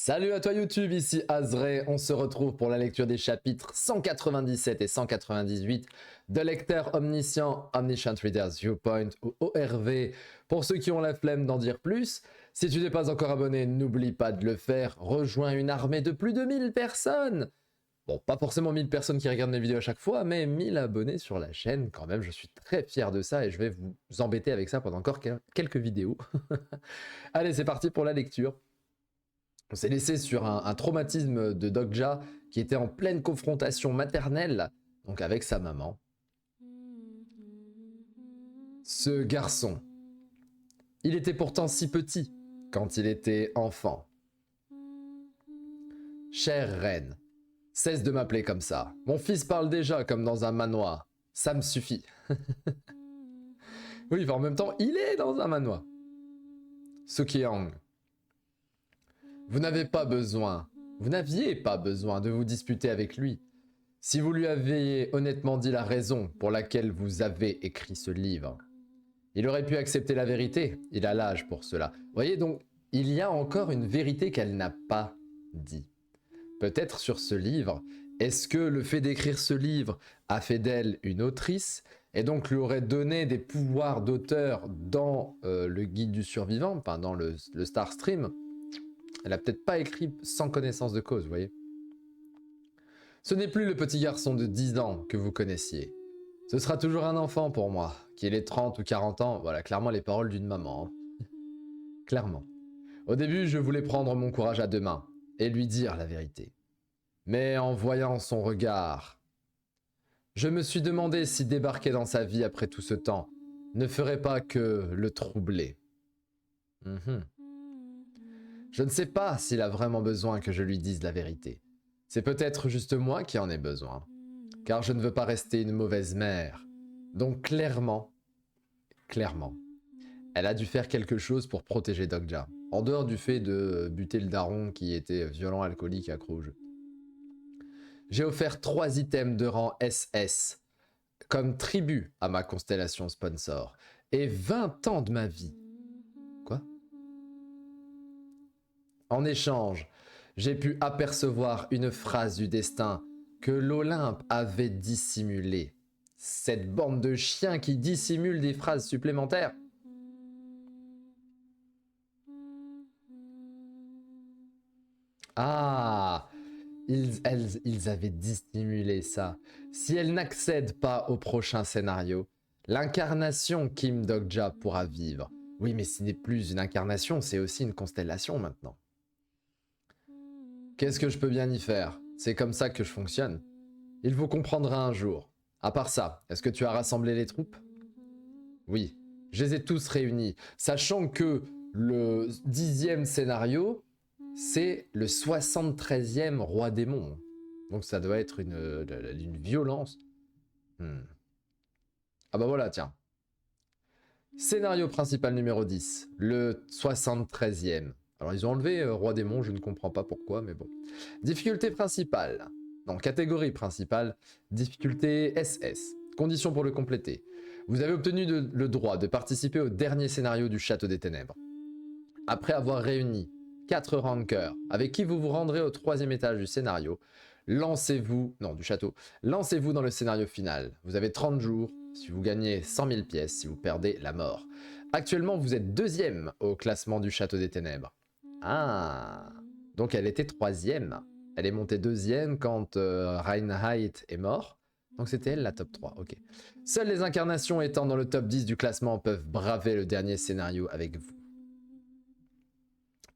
Salut à toi YouTube, ici Azray, on se retrouve pour la lecture des chapitres 197 et 198 de Lecteur Omniscient, Omniscient Reader's Viewpoint ou ORV. Pour ceux qui ont la flemme d'en dire plus, si tu n'es pas encore abonné, n'oublie pas de le faire, rejoins une armée de plus de 1000 personnes. Bon, pas forcément 1000 personnes qui regardent mes vidéos à chaque fois, mais 1000 abonnés sur la chaîne quand même, je suis très fier de ça et je vais vous embêter avec ça pendant encore quelques vidéos. Allez, c'est parti pour la lecture. On s'est laissé sur un traumatisme de Dokja qui était en pleine confrontation maternelle, donc avec sa maman. Ce garçon, il était pourtant si petit quand il était enfant. Chère reine, cesse de m'appeler comme ça. Mon fils parle déjà comme dans un manoir. Ça me suffit. Oui, en même temps, il est dans un manoir. Sukyang. Vous n'aviez pas besoin de vous disputer avec lui. Si vous lui aviez honnêtement dit la raison pour laquelle vous avez écrit ce livre, il aurait pu accepter la vérité. Il a l'âge pour cela. Vous voyez donc, il y a encore une vérité qu'elle n'a pas dit. Peut-être sur ce livre, est-ce que le fait d'écrire ce livre a fait d'elle une autrice et donc lui aurait donné des pouvoirs d'auteur dans le guide du survivant, enfin dans le Star Stream? Elle a peut-être pas écrit sans connaissance de cause, vous voyez. Ce n'est plus le petit garçon de 10 ans que vous connaissiez. Ce sera toujours un enfant pour moi, qu'il ait 30 ou 40 ans. Voilà, clairement les paroles d'une maman. Clairement. Au début, je voulais prendre mon courage à deux mains et lui dire la vérité. Mais en voyant son regard, je me suis demandé si débarquer dans sa vie après tout ce temps ne ferait pas que le troubler. Je ne sais pas s'il a vraiment besoin que je lui dise la vérité. C'est peut-être juste moi qui en ai besoin. Car je ne veux pas rester une mauvaise mère. Donc clairement, elle a dû faire quelque chose pour protéger Dokja. En dehors du fait de buter le daron qui était violent, alcoolique et accro au jeu. J'ai offert 3 items de rang SS comme tribut à ma constellation sponsor. Et 20 ans de ma vie. Quoi? En échange, j'ai pu apercevoir une phrase du destin que l'Olympe avait dissimulée. Cette bande de chiens qui dissimule des phrases supplémentaires. Ah, ils avaient dissimulé ça. Si elle n'accède pas au prochain scénario, l'incarnation Kim Dokja pourra vivre. Oui, mais ce n'est plus une incarnation, c'est aussi une constellation maintenant. Qu'est-ce que je peux bien y faire? C'est comme ça que je fonctionne. Il vous comprendra un jour. À part ça, est-ce que tu as rassemblé les troupes? Oui, je les ai tous réunis, sachant que le 10e scénario, c'est le 73e roi démon. Donc ça doit être une violence. Ah bah voilà, tiens. Scénario principal numéro 10, le 73e. Alors ils ont enlevé roi démon, je ne comprends pas pourquoi, mais bon. Difficulté principale. Non, catégorie principale, difficulté SS. Conditions pour le compléter. Vous avez obtenu le droit de participer au dernier scénario du Château des Ténèbres. Après avoir réuni 4 rankers avec qui vous vous rendrez au 3e étage du scénario, lancez-vous dans le scénario final. Vous avez 30 jours. Si vous gagnez 100 000 pièces, si vous perdez, la mort. Actuellement, vous êtes 2e au classement du Château des Ténèbres. Ah, donc elle était 3e. Elle est montée 2e quand Reinhardt est mort. Donc c'était elle la top 3, ok. Seules les incarnations étant dans le top 10 du classement peuvent braver le dernier scénario avec vous.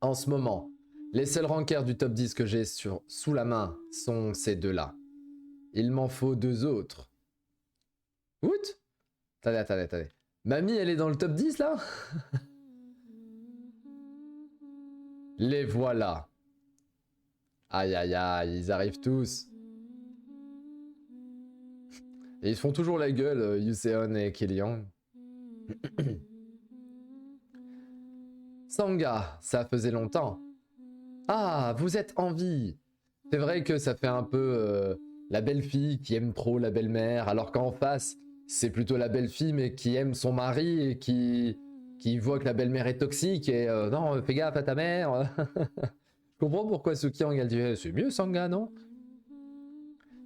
En ce moment, les seuls rankers du top 10 que j'ai sous la main sont ces deux-là. Il m'en faut 2 autres. What? Attendez. Mamie, elle est dans le top 10 là? Les voilà. Aïe, ils arrivent tous. Et ils font toujours la gueule, Yuseon et Killian. Sangha, ça faisait longtemps. Ah, vous êtes en vie. C'est vrai que ça fait un peu la belle-fille qui aime trop la belle-mère, alors qu'en face, c'est plutôt la belle-fille mais qui aime son mari et qui voit que la belle-mère est toxique et non, fais gaffe à ta mère. Je comprends pourquoi Sukiang, elle dit eh, c'est mieux Sangha, non?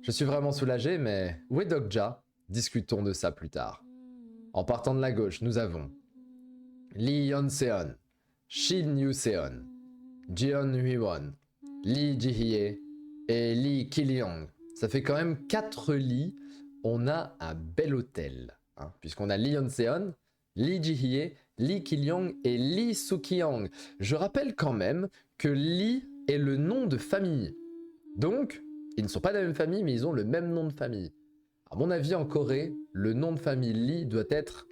Je suis vraiment soulagé, mais où est Dokja? Discutons de ça plus tard. En partant de la gauche, nous avons Lee Yeon-seon, Shin Yu-seon, Jeon Hui-won, Lee Ji-hye et Lee Ki-lyong. Ça fait quand même 4 lits. On a un bel hôtel. Hein, puisqu'on a Lee Yeon-seon, Lee Ji-hye, Lee Ki-lyong et Lee Soo-kyung. Je rappelle quand même que Lee est le nom de famille. Donc, ils ne sont pas de la même famille, mais ils ont le même nom de famille. À mon avis, en Corée, le nom de famille Lee doit être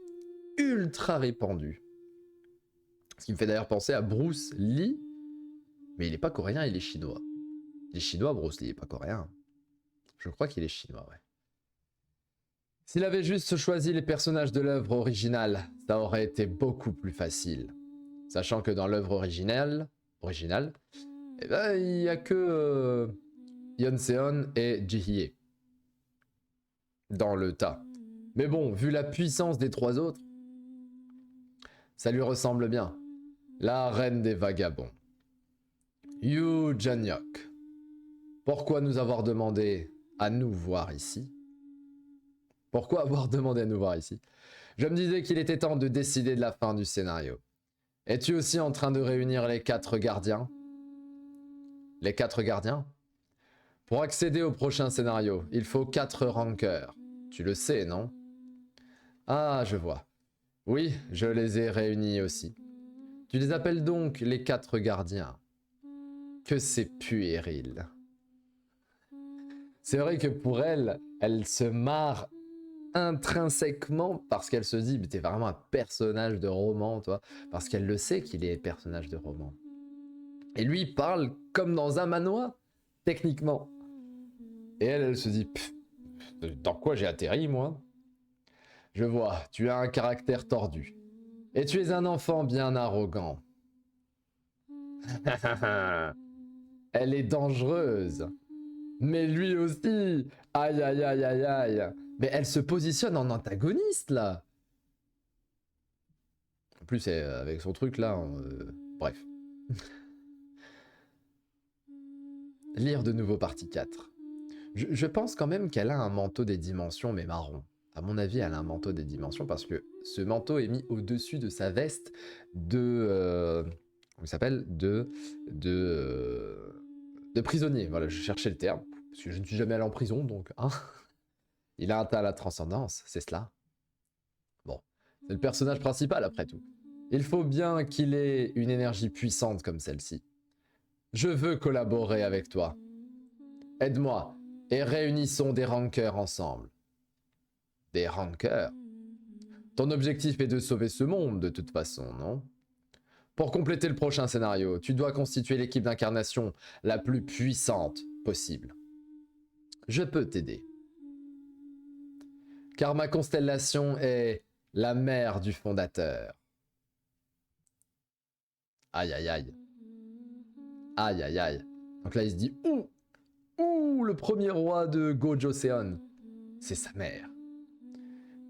ultra répandu. Ce qui me fait d'ailleurs penser à Bruce Lee, mais il n'est pas coréen, il est chinois. Il est chinois, Bruce Lee, il n'est pas coréen. Je crois qu'il est chinois, ouais. S'il avait juste choisi les personnages de l'œuvre originale, ça aurait été beaucoup plus facile. Sachant que dans l'œuvre originale, eh ben, il n'y a que Yeon-seon et Ji-hye dans le tas. Mais bon, vu la puissance des 3 autres, ça lui ressemble bien. La reine des vagabonds. Yoo Jan-hyuk. Pourquoi nous avoir demandé à nous voir ici? Pourquoi avoir demandé à nous voir ici? Je me disais qu'il était temps de décider de la fin du scénario. Es-tu aussi en train de réunir les 4 gardiens? Les 4 gardiens? Pour accéder au prochain scénario, il faut 4 rankers. Tu le sais, non? Ah, je vois. Oui, je les ai réunis aussi. Tu les appelles donc les 4 gardiens. Que c'est puéril. C'est vrai que pour elle, elle se marre intrinsèquement parce qu'elle se dit mais t'es vraiment un personnage de roman, toi, parce qu'elle le sait qu'il est personnage de roman. Et lui il parle comme dans un manoir, techniquement. Et elle se dit dans quoi j'ai atterri, moi? Je vois, tu as un caractère tordu. Et tu es un enfant bien arrogant. Elle est dangereuse. Mais lui aussi. Aïe aïe aïe aïe aïe. Mais elle se positionne en antagoniste là. En plus, avec son truc là. Bref. Lire de nouveau partie 4. Je pense quand même qu'elle a un manteau des dimensions, mais marron. À mon avis, elle a un manteau des dimensions parce que ce manteau est mis au-dessus de sa veste de. Comment il s'appelle de prisonnier. Voilà, je cherchais le terme. Parce que je ne suis jamais allé en prison, donc. Hein. Il a un tas à la transcendance, c'est cela. Bon, c'est le personnage principal après tout. Il faut bien qu'il ait une énergie puissante comme celle-ci. Je veux collaborer avec toi. Aide-moi et réunissons des rankers ensemble. Des rankers? Ton objectif est de sauver ce monde de toute façon, non? Pour compléter le prochain scénario, tu dois constituer l'équipe d'incarnation la plus puissante possible. Je peux t'aider. Car ma constellation est la mère du fondateur. Aïe aïe aïe. Aïe aïe aïe. Donc là il se dit ouh, le premier roi de Gojoseon. C'est sa mère.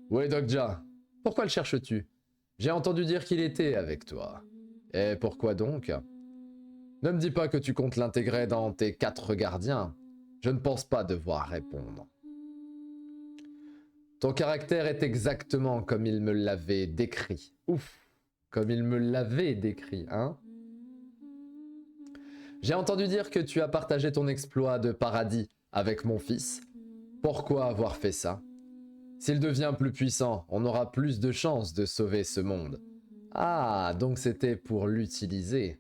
Où est Dokja? Pourquoi le cherches-tu? J'ai entendu dire qu'il était avec toi. Et pourquoi donc? Ne me dis pas que tu comptes l'intégrer dans tes 4 gardiens. Je ne pense pas devoir répondre. Ton caractère est exactement comme il me l'avait décrit. Ouf, comme il me l'avait décrit, hein? J'ai entendu dire que tu as partagé ton exploit de paradis avec mon fils. Pourquoi avoir fait ça? S'il devient plus puissant, on aura plus de chances de sauver ce monde. Ah, donc c'était pour l'utiliser.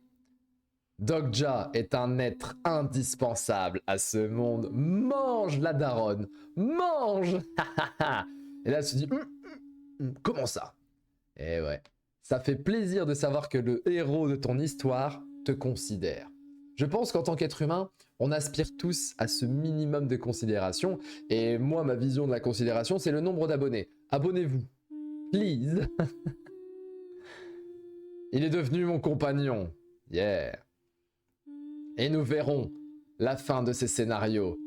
Dokja est un être indispensable à ce monde. Mange la daronne. Mange. Et là, elle se dit, comment ça? Eh ouais, ça fait plaisir de savoir que le héros de ton histoire te considère. Je pense qu'en tant qu'être humain, on aspire tous à ce minimum de considération. Et moi, ma vision de la considération, c'est le nombre d'abonnés. Abonnez-vous. Please. Il est devenu mon compagnon. Yeah. Et nous verrons la fin de ces scénarios.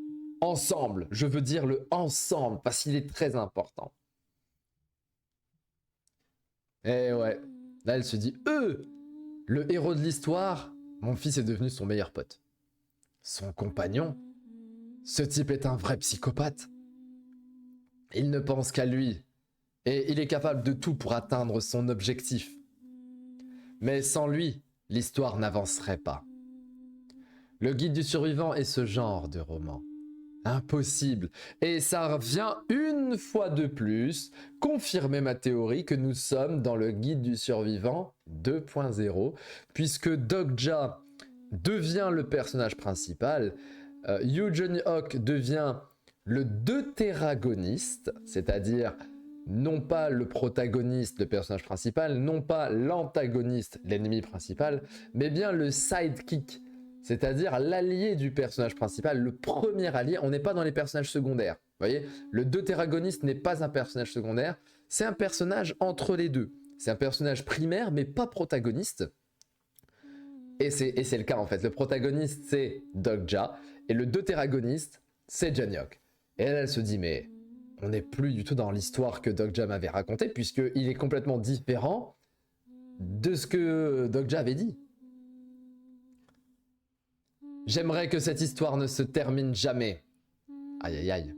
Ensemble. Je veux dire le ensemble, parce qu'il est très important. Et ouais. Là, elle se dit, le héros de l'histoire Mon fils est devenu son meilleur pote. Son compagnon? Ce type est un vrai psychopathe. Il ne pense qu'à lui, et il est capable de tout pour atteindre son objectif. Mais sans lui, l'histoire n'avancerait pas. Le guide du survivant est ce genre de roman. Impossible. Et ça vient une fois de plus confirmer ma théorie que nous sommes dans le guide du survivant 2.0, puisque Dokja devient le personnage principal, Yoo Jun-hyuk devient le deutéragoniste, c'est-à-dire non pas le protagoniste, le personnage principal, non pas l'antagoniste, l'ennemi principal, mais bien le sidekick, c'est-à-dire l'allié du personnage principal, le premier allié. On n'est pas dans les personnages secondaires. Vous voyez, le deutéragoniste n'est pas un personnage secondaire, c'est un personnage entre les deux. C'est un personnage primaire, mais pas protagoniste. Et c'est le cas en fait. Le protagoniste, c'est Dokja, et le deutéragoniste, c'est Jun-hyuk. Et elle se dit, mais on n'est plus du tout dans l'histoire que Dokja m'avait racontée, puisqu'il est complètement différent de ce que Dokja avait dit. J'aimerais que cette histoire ne se termine jamais. Aïe aïe aïe.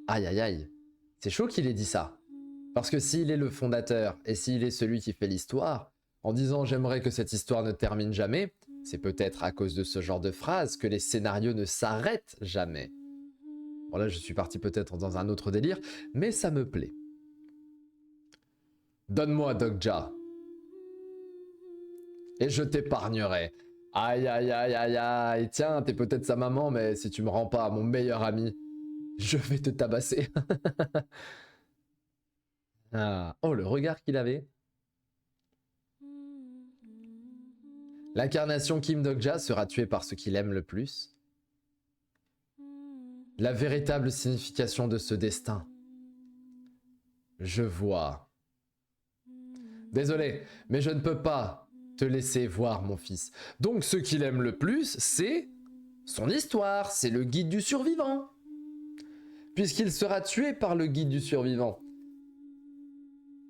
Aïe aïe aïe. C'est chaud qu'il ait dit ça. Parce que s'il est le fondateur et s'il est celui qui fait l'histoire, en disant j'aimerais que cette histoire ne termine jamais, c'est peut-être à cause de ce genre de phrase que les scénarios ne s'arrêtent jamais. Bon là je suis parti peut-être dans un autre délire, mais ça me plaît. Donne-moi Dokja. Et je t'épargnerai. Aïe aïe aïe aïe aïe. Tiens, t'es peut-être sa maman, mais si tu me rends pas mon meilleur ami, je vais te tabasser. Ah. Oh, le regard qu'il avait. L'incarnation Kim Dokja sera tuée par ce qu'il aime le plus. La véritable signification de ce destin. Je vois. Désolé, mais je ne peux pas te laisser voir mon fils. Donc ce qu'il aime le plus, c'est son histoire, c'est le guide du survivant. Puisqu'il sera tué par le guide du survivant.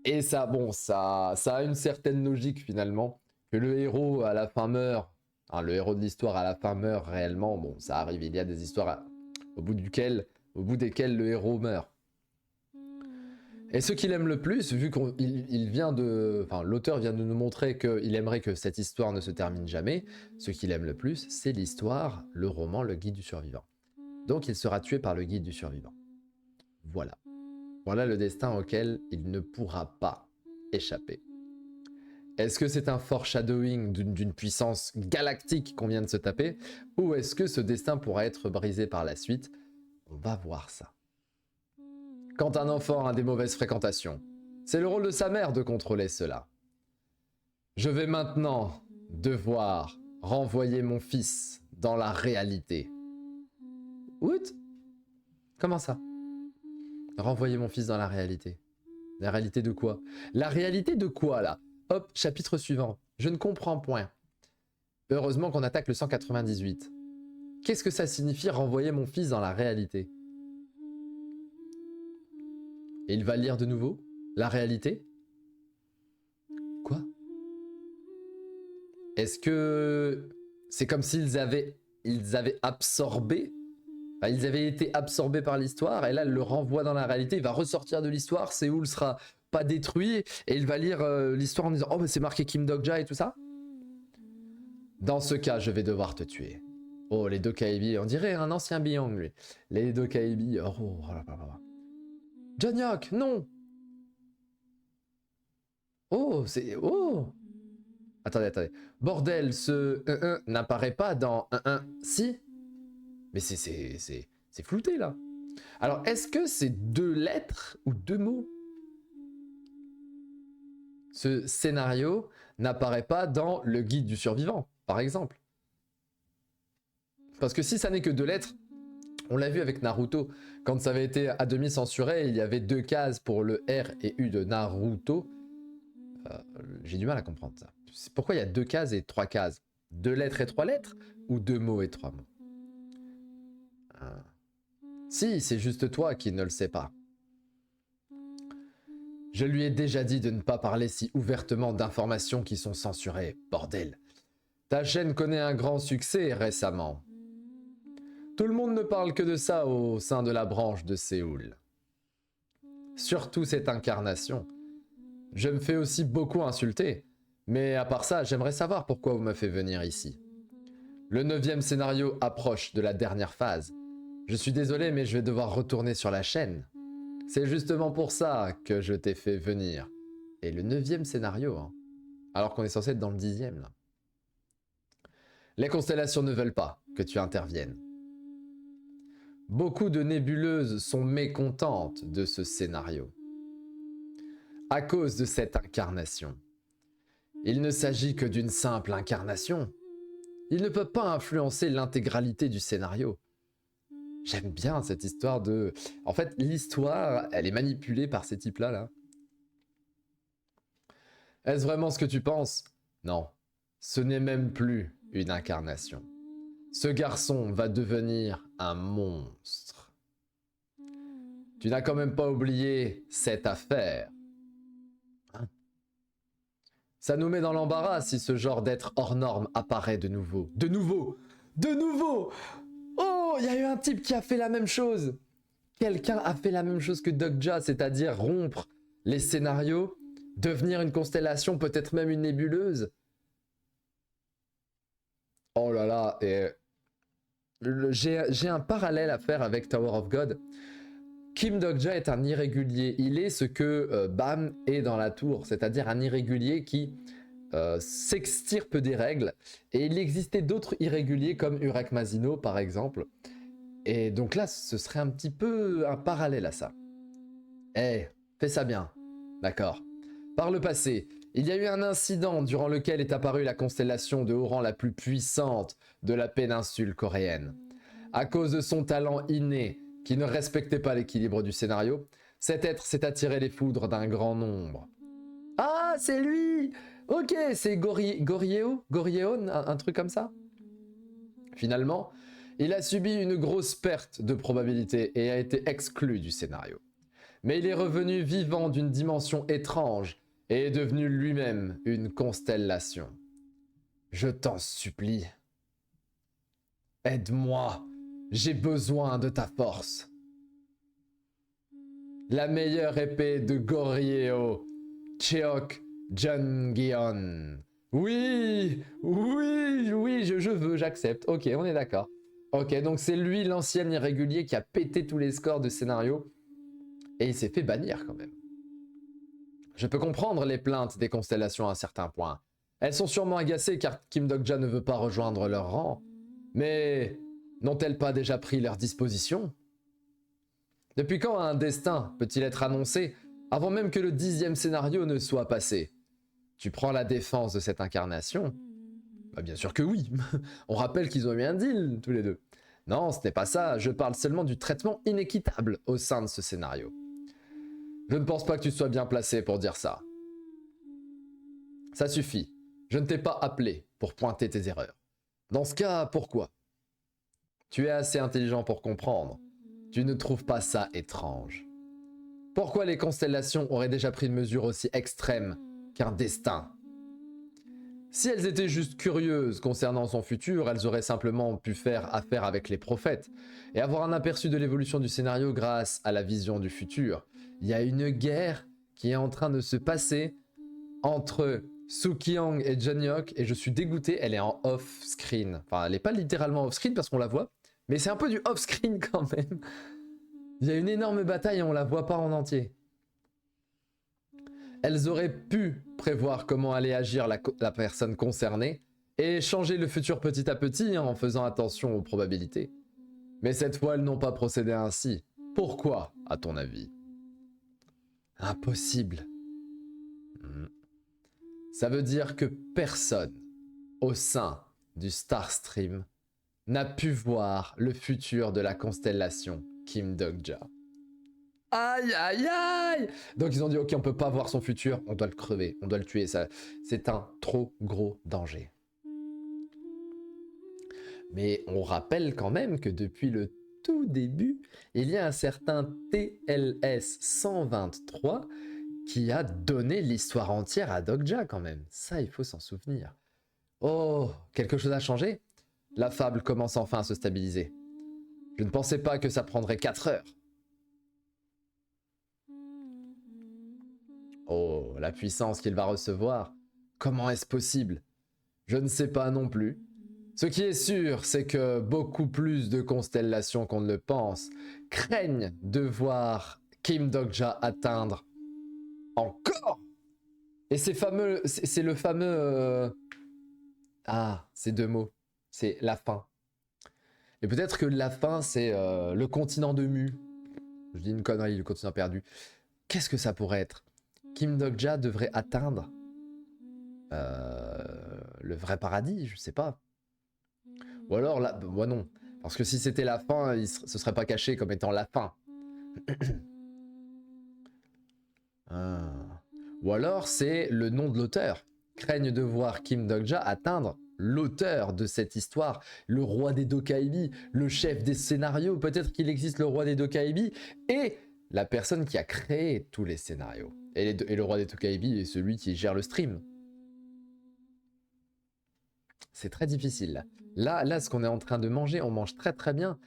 Et ça, bon, ça a une certaine logique finalement. Que le héros à la fin meurt, hein, le héros de l'histoire à la fin meurt réellement. Bon, ça arrive, il y a des histoires au bout desquelles le héros meurt. Et ce qu'il aime le plus, vu qu'il vient de... Enfin, l'auteur vient de nous montrer qu'il aimerait que cette histoire ne se termine jamais, ce qu'il aime le plus, c'est l'histoire, le roman, le guide du survivant. Donc il sera tué par le guide du survivant. Voilà. Voilà le destin auquel il ne pourra pas échapper. Est-ce que c'est un foreshadowing d'une puissance galactique qu'on vient de se taper, ou est-ce que ce destin pourra être brisé par la suite? On va voir ça. Quand un enfant a des mauvaises fréquentations, c'est le rôle de sa mère de contrôler cela. Je vais maintenant devoir renvoyer mon fils dans la réalité. What? Comment ça? Renvoyer mon fils dans la réalité. La réalité de quoi? La réalité de quoi là? Hop, chapitre suivant. Je ne comprends point. Heureusement qu'on attaque le 198. Qu'est-ce que ça signifie renvoyer mon fils dans la réalité? Et il va lire de nouveau la réalité? Quoi? Est-ce que c'est comme s'ils avaient absorbé, enfin, ils avaient été absorbés par l'histoire et là il le renvoie dans la réalité, il va ressortir de l'histoire, Séoul sera pas détruit et il va lire l'histoire en disant oh mais c'est marqué Kim Dokja et tout ça? Dans ce cas, je vais devoir te tuer. Oh les Dokaibi, on dirait un ancien Byung lui. Les Dokaibi, oh là là là. Jun-hyuk, non! Oh, c'est... Oh! Attendez. Bordel, ce 1-1 n'apparaît pas dans 1-1. Si? Mais c'est flouté, là. Alors, est-ce que c'est 2 lettres ou 2 mots? Ce scénario n'apparaît pas dans le guide du survivant, par exemple. Parce que si ça n'est que 2 lettres, on l'a vu avec Naruto, quand ça avait été à demi censuré, il y avait 2 cases pour le R et U de Naruto. J'ai du mal à comprendre ça. Pourquoi il y a 2 cases et 3 cases? 2 lettres et 3 lettres? Ou 2 mots et 3 mots? Si, c'est juste toi qui ne le sais pas. Je lui ai déjà dit de ne pas parler si ouvertement d'informations qui sont censurées, bordel. Ta chaîne connaît un grand succès récemment. Tout le monde ne parle que de ça au sein de la branche de Séoul. Surtout cette incarnation. Je me fais aussi beaucoup insulter. Mais à part ça, j'aimerais savoir pourquoi vous m'avez fait venir ici. Le 9e scénario approche de la dernière phase. Je suis désolé, mais je vais devoir retourner sur la chaîne. C'est justement pour ça que je t'ai fait venir. Et le 9e scénario, hein. Alors qu'on est censé être dans le 10e, là. Les constellations ne veulent pas que tu interviennes. Beaucoup de nébuleuses sont mécontentes de ce scénario. À cause de cette incarnation. Il ne s'agit que d'une simple incarnation. Il ne peut pas influencer l'intégralité du scénario. J'aime bien cette histoire de... En fait, l'histoire, elle est manipulée par ces types-là, là. Est-ce vraiment ce que tu penses? Non, ce n'est même plus une incarnation. Ce garçon va devenir un monstre. Tu n'as quand même pas oublié cette affaire. Hein? Ça nous met dans l'embarras si ce genre d'être hors norme apparaît de nouveau. De nouveau! De nouveau! Oh, il y a eu un type qui a fait la même chose. Quelqu'un a fait la même chose que Dokja, c'est-à-dire rompre les scénarios, devenir une constellation, peut-être même une nébuleuse. Oh là là, et j'ai un parallèle à faire avec Tower of God. Kim Dokja est un irrégulier. Il est ce que Bam est dans la tour, c'est-à-dire un irrégulier qui s'extirpe des règles. Et il existait d'autres irréguliers comme Urek Mazino par exemple. Et donc là, ce serait un petit peu un parallèle à ça. Eh, fais ça bien. D'accord. Par le passé, il y a eu un incident durant lequel est apparue la constellation de haut rang la plus puissante de la péninsule coréenne. À cause de son talent inné, qui ne respectait pas l'équilibre du scénario, cet être s'est attiré les foudres d'un grand nombre. Ah, c'est lui! Ok, c'est Goryeon, un truc comme ça. Finalement, il a subi une grosse perte de probabilité et a été exclu du scénario. Mais il est revenu vivant d'une dimension étrange et est devenu lui-même une constellation. Je t'en supplie. Aide-moi, j'ai besoin de ta force. La meilleure épée de Goryeo, Cheok Jungyeon. Oui, je veux, j'accepte. Ok, on est d'accord. Ok, donc c'est lui l'ancien irrégulier qui a pété tous les scores de scénario et il s'est fait bannir quand même. Je peux comprendre les plaintes des constellations à un certain point. Elles sont sûrement agacées car Kim Dokja ne veut pas rejoindre leur rang. Mais n'ont-elles pas déjà pris leurs dispositions? Depuis quand un destin peut-il être annoncé avant même que le 10e scénario ne soit passé? Tu prends la défense de cette incarnation? Bah bien sûr que oui. On rappelle qu'ils ont eu un deal tous les deux. Non, ce n'est pas ça. Je parle seulement du traitement inéquitable au sein de ce scénario. Je ne pense pas que tu sois bien placé pour dire ça. Ça suffit. Je ne t'ai pas appelé pour pointer tes erreurs. Dans ce cas, pourquoi? Tu es assez intelligent pour comprendre. Tu ne trouves pas ça étrange? Pourquoi les constellations auraient déjà pris une mesure aussi extrême qu'un destin? Si elles étaient juste curieuses concernant son futur, elles auraient simplement pu faire affaire avec les prophètes et avoir un aperçu de l'évolution du scénario grâce à la vision du futur. Il y a une guerre qui est en train de se passer entre Soo-kyung et Jeonhyuk et je suis dégoûté, elle est en off-screen. Enfin, elle n'est pas littéralement off-screen parce qu'on la voit, mais c'est un peu du off-screen quand même. Il y a une énorme bataille et on la voit pas en entier. Elles auraient pu prévoir comment allait agir la personne concernée et changer le futur petit à petit en faisant attention aux probabilités. Mais cette fois, elles n'ont pas procédé ainsi. Pourquoi, à ton avis? Impossible. Ça veut dire que personne au sein du Starstream n'a pu voir le futur de la constellation Kim Dokja. Aïe, aïe, aïe! Donc ils ont dit, ok, on peut pas voir son futur, on doit le crever, on doit le tuer, ça, c'est un trop gros danger. Mais on rappelle quand même que depuis le tout début, il y a un certain TLS 123 qui a donné l'histoire entière à Dokja quand même. Ça, il faut s'en souvenir. Oh, quelque chose a changé? La fable commence enfin à se stabiliser. Je ne pensais pas que ça prendrait 4 heures. Oh, la puissance qu'il va recevoir. Comment est-ce possible? Je ne sais pas non plus. Ce qui est sûr, c'est que beaucoup plus de constellations qu'on ne le pense craignent de voir Kim Dokja atteindre encore. Et c'est fameux, c'est le fameux... Ah, ces deux mots. C'est la fin. Et peut-être que la fin, c'est le continent de Mu. Je dis une connerie, le continent perdu. Qu'est-ce que ça pourrait être? Kim Dokja devrait atteindre le vrai paradis, je sais pas. Ou alors, là, moi non. Parce que si c'était la fin, ce serait pas caché comme étant la fin. Ah. Ou alors, c'est le nom de l'auteur. Craignent de voir Kim Dokja atteindre l'auteur de cette histoire, le roi des Dokaibi, le chef des scénarios. Peut-être qu'il existe le roi des Dokaibi et la personne qui a créé tous les scénarios. Et le roi des Dokaibi est celui qui gère le stream. C'est très difficile. Là, ce qu'on est en train de manger, on mange très très bien.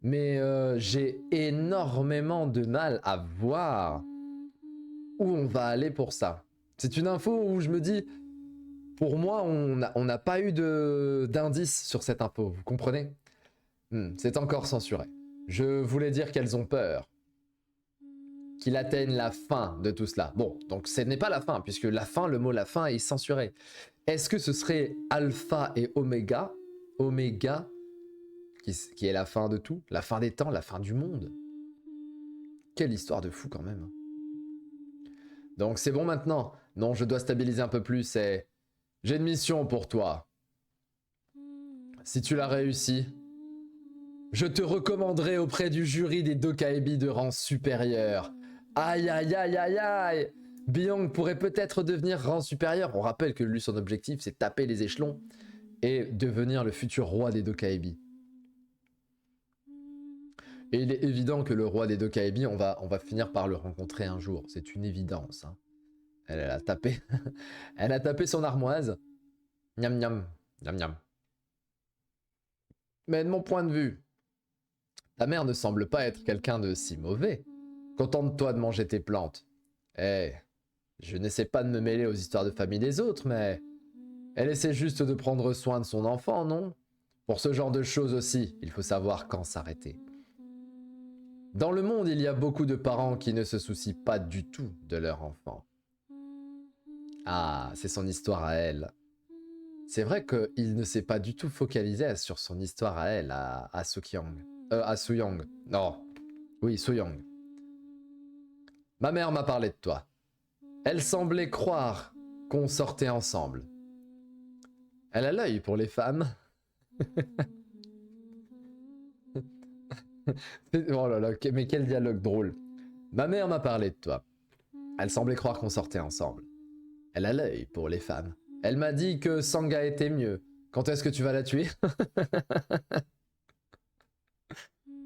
Mais j'ai énormément de mal à voir où on va aller pour ça. C'est une info où je me dis, pour moi, on n'a pas eu d'indice sur cette info, vous comprenez? C'est encore censuré. Je voulais dire qu'elles ont peur. Qu'il atteigne la fin de tout cela. Bon, donc ce n'est pas la fin, puisque la fin, le mot la fin est censuré. Est-ce que ce serait alpha et oméga? Oméga, qui est la fin de tout, la fin des temps, la fin du monde. Quelle histoire de fou quand même. Donc c'est bon maintenant. Non, je dois stabiliser un peu plus et... J'ai une mission pour toi. Si tu l'as réussi, je te recommanderai auprès du jury des Dokaibi de rang supérieur. Aïe aïe aïe aïe aïe. Byung pourrait peut-être devenir rang supérieur. On rappelle que lui, son objectif, c'est taper les échelons et devenir le futur roi des Dokaibi. Et il est évident que le roi des Dokaibi, on va finir par le rencontrer un jour. C'est une évidence. Hein. Elle a tapé. Elle a tapé son armoise. Miam miam. Miam miam. Mais de mon point de vue, ta mère ne semble pas être quelqu'un de si mauvais. Contente-toi de manger tes plantes. Eh, je n'essaie pas de me mêler aux histoires de famille des autres, mais... Elle essaie juste de prendre soin de son enfant, non? Pour ce genre de choses aussi, il faut savoir quand s'arrêter. Dans le monde, il y a beaucoup de parents qui ne se soucient pas du tout de leur enfant. Ah, c'est son histoire à elle. C'est vrai qu'il ne s'est pas du tout focalisé sur son histoire à elle, à Sukyang. À Suyang. Non. Oui, Suyang. Ma mère m'a parlé de toi. Elle semblait croire qu'on sortait ensemble. Elle a l'œil pour les femmes. Oh là là, mais quel dialogue drôle. Ma mère m'a parlé de toi. Elle semblait croire qu'on sortait ensemble. Elle a l'œil pour les femmes. Elle m'a dit que Sangha était mieux. Quand est-ce que tu vas la tuer?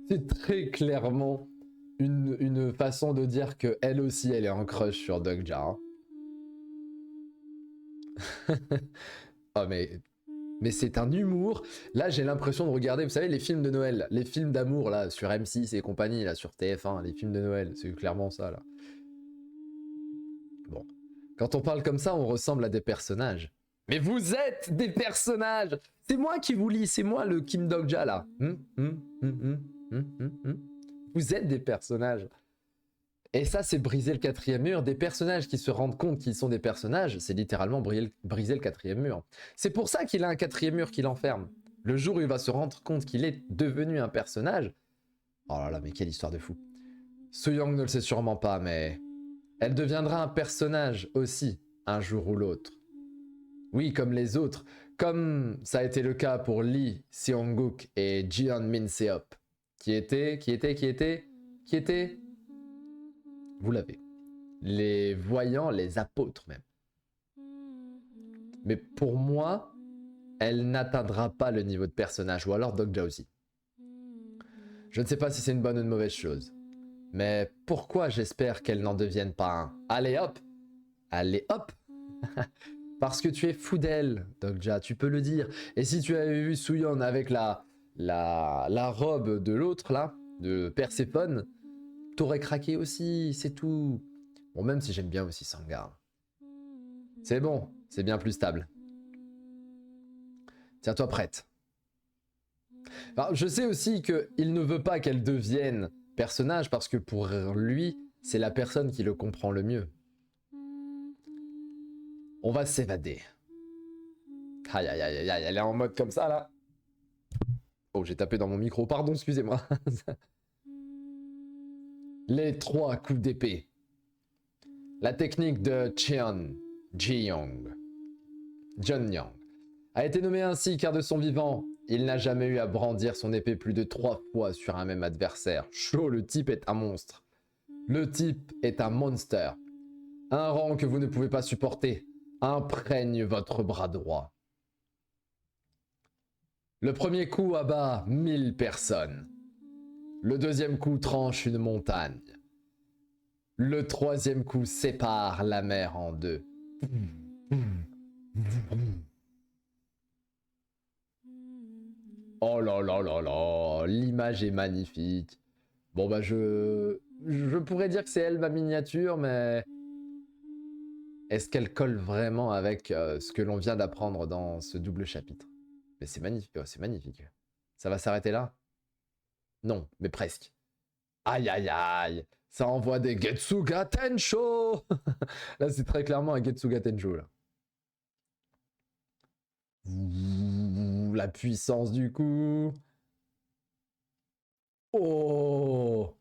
C'est très clairement une façon de dire que elle aussi, elle est en crush sur Dokja. Oh mais c'est un humour. Là, j'ai l'impression de regarder, vous savez, les films de Noël, les films d'amour là sur M6 et compagnie, là sur TF1, les films de Noël, c'est clairement ça là. Bon, quand on parle comme ça, on ressemble à des personnages. Mais vous êtes des personnages. C'est moi qui vous lis, c'est moi le Kim Dokja là. Vous êtes des personnages. Et ça, c'est briser le quatrième mur. Des personnages qui se rendent compte qu'ils sont des personnages, c'est littéralement briser le quatrième mur. C'est pour ça qu'il a un quatrième mur qui l'enferme. Le jour où il va se rendre compte qu'il est devenu un personnage... Oh là là, mais quelle histoire de fou. Suyang ne le sait sûrement pas, mais... Elle deviendra un personnage aussi, un jour ou l'autre. Oui, comme les autres. Comme ça a été le cas pour Lee Seong-guk et Jeon Min-seop. Qui étaient... Vous l'avez. Les voyants, les apôtres même. Mais pour moi, elle n'atteindra pas le niveau de personnage, ou alors Dokja aussi. Je ne sais pas si c'est une bonne ou une mauvaise chose. Mais pourquoi j'espère qu'elle n'en devienne pas un? Allez hop! Allez hop! Parce que tu es fou d'elle, Dokja, tu peux le dire. Et si tu avais vu Suyeon avec la robe de l'autre, là, de Perséphone, t'aurais craqué aussi, c'est tout. Bon, même si j'aime bien aussi Sangha. C'est bon, c'est bien plus stable. Tiens-toi prête. Alors, je sais aussi qu'il ne veut pas qu'elle devienne personnage parce que pour lui, c'est la personne qui le comprend le mieux. On va s'évader. Aïe aïe aïe aïe, elle est en mode comme ça là. Oh, j'ai tapé dans mon micro, pardon, excusez-moi. Les 3 coups d'épée. La technique de Jeon Yang a été nommée ainsi car de son vivant, il n'a jamais eu à brandir son épée plus de 3 fois sur un même adversaire. Chaud, le type est un monstre. Le type est un monster. Un rang que vous ne pouvez pas supporter imprègne votre bras droit. Le premier coup abat 1000 personnes. Le deuxième coup tranche une montagne. Le troisième coup sépare la mer en deux. Oh là là là là, l'image est magnifique. Bon bah je pourrais dire que c'est elle ma miniature, mais est-ce qu'elle colle vraiment avec ce que l'on vient d'apprendre dans ce double chapitre? Mais c'est magnifique, oh, c'est magnifique. Ça va s'arrêter là? Non, mais presque. Aïe aïe aïe, ça envoie des Getsuga Tensho. Là c'est très clairement un Getsuga Tensho là. La puissance du coup. Oh!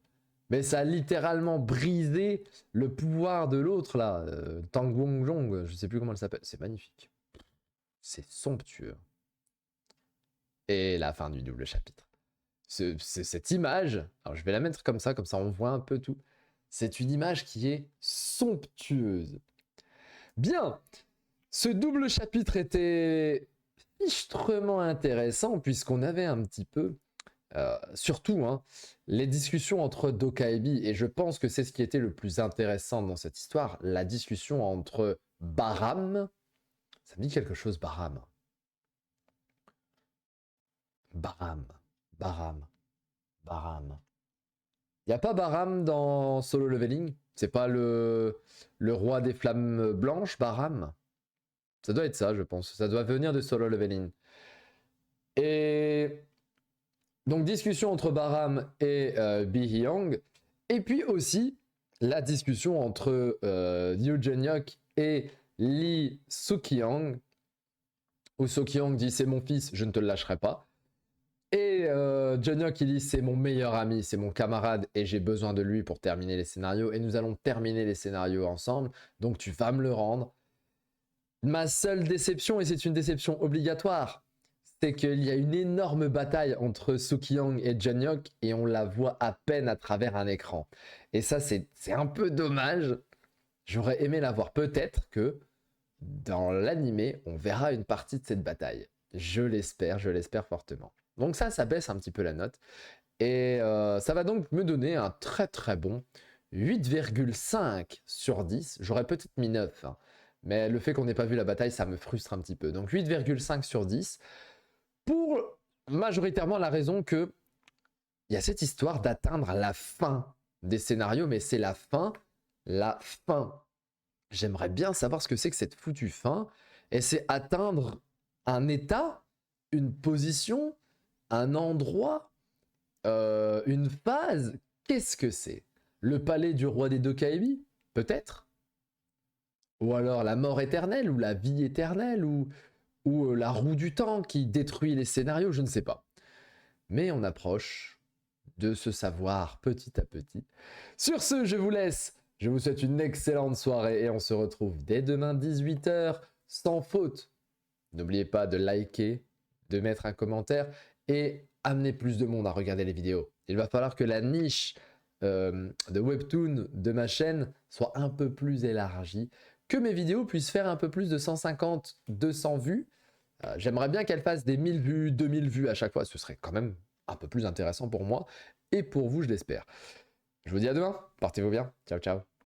Mais ça a littéralement brisé le pouvoir de l'autre là. Tang Wongjong, je sais plus comment elle s'appelle. C'est magnifique. C'est somptueux. Et la fin du double chapitre. Cette image, alors je vais la mettre comme ça on voit un peu tout. C'est une image qui est somptueuse. Bien, ce double chapitre était fichtrement intéressant puisqu'on avait un petit peu, surtout, hein, les discussions entre Doka et Bi, et je pense que c'est ce qui était le plus intéressant dans cette histoire, la discussion entre Baram, ça me dit quelque chose Baram. Il n'y a pas Baram dans Solo Leveling? C'est pas le roi des flammes blanches, Baram? Ça doit être ça, je pense. Ça doit venir de Solo Leveling. Et donc, discussion entre Baram et Bi-hyung. Et puis aussi, la discussion entre Yoo Jeon-hyuk et Lee Suk-hyung. Où Suk-hyung dit « c'est mon fils, je ne te le lâcherai pas ». Et Jeon-hyuk il dit c'est mon meilleur ami, c'est mon camarade et j'ai besoin de lui pour terminer les scénarios et nous allons terminer les scénarios ensemble, donc tu vas me le rendre. Ma seule déception, et c'est une déception obligatoire, c'est qu'il y a une énorme bataille entre Suk-hyung et Jeon-hyuk et on la voit à peine à travers un écran. Et ça c'est un peu dommage, j'aurais aimé la voir. Peut-être que dans l'animé on verra une partie de cette bataille. Je l'espère fortement. Donc ça baisse un petit peu la note. Et ça va donc me donner un très très bon 8,5 sur 10. J'aurais peut-être mis 9. Hein. Mais le fait qu'on n'ait pas vu la bataille, ça me frustre un petit peu. Donc 8,5 sur 10. Pour majoritairement la raison que il y a cette histoire d'atteindre la fin des scénarios. Mais c'est la fin. J'aimerais bien savoir ce que c'est que cette foutue fin. Et c'est atteindre un état, une position, un endroit, une phase. Qu'est-ce que c'est? Le palais du roi des Dokkaebi? Peut-être? Ou alors la mort éternelle, ou la vie éternelle, ou la roue du temps qui détruit les scénarios, je ne sais pas. Mais on approche de ce savoir petit à petit. Sur ce, je vous laisse. Je vous souhaite une excellente soirée et on se retrouve dès demain 18h, sans faute. N'oubliez pas de liker, de mettre un commentaire et amener plus de monde à regarder les vidéos. Il va falloir que la niche de Webtoon de ma chaîne soit un peu plus élargie, que mes vidéos puissent faire un peu plus de 150, 200 vues. J'aimerais bien qu'elles fassent des 1000 vues, 2000 vues à chaque fois. Ce serait quand même un peu plus intéressant pour moi et pour vous, je l'espère. Je vous dis à demain. Portez-vous bien. Ciao, ciao.